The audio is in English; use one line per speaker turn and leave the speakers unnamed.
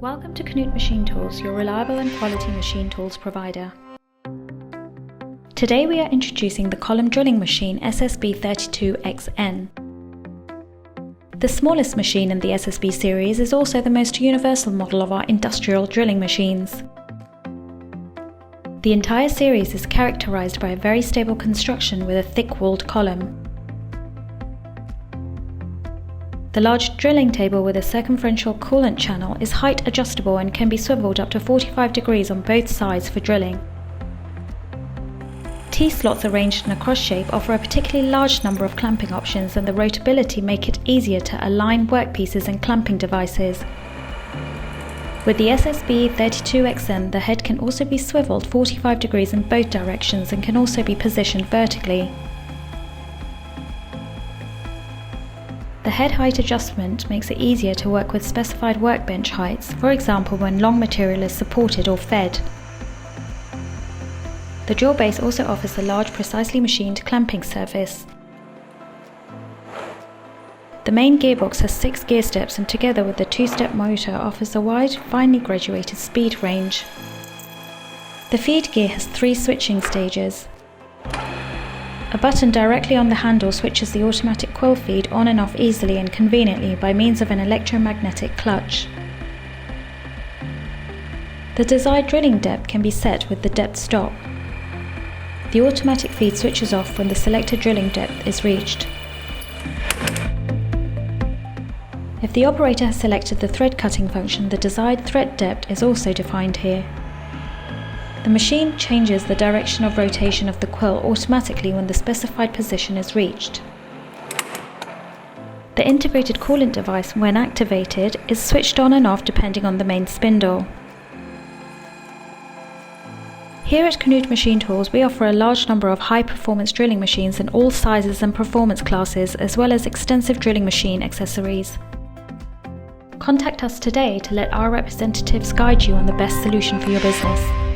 Welcome to KNUTH Machine Tools, your reliable and quality machine tools provider. Today we are introducing the column drilling machine SSB 32XN. The smallest machine in the SSB series is also the most universal model of our industrial drilling machines. The entire series is characterized by a very stable construction with a thick-walled column. The large drilling table with a circumferential coolant channel is height adjustable and can be swiveled up to 45 degrees on both sides for drilling. T-slots arranged in a cross shape offer a particularly large number of clamping options, and the rotability make it easier to align workpieces and clamping devices. With the SSB 32XN, the head can also be swiveled 45 degrees in both directions and can also be positioned vertically. The head height adjustment makes it easier to work with specified workbench heights, for example when long material is supported or fed. The drill base also offers a large precisely machined clamping surface. The main gearbox has 6 gear steps, and together with the 2-step motor offers a wide, finely graduated speed range. The feed gear has 3 switching stages. A button directly on the handle switches the automatic quill feed on and off easily and conveniently by means of an electromagnetic clutch. The desired drilling depth can be set with the depth stop. The automatic feed switches off when the selected drilling depth is reached. If the operator has selected the thread cutting function, the desired thread depth is also defined here. The machine changes the direction of rotation of the quill automatically when the specified position is reached. The integrated coolant device, when activated, is switched on and off depending on the main spindle. Here at KNUTH Machine Tools, we offer a large number of high-performance drilling machines in all sizes and performance classes, as well as extensive drilling machine accessories. Contact us today to let our representatives guide you on the best solution for your business.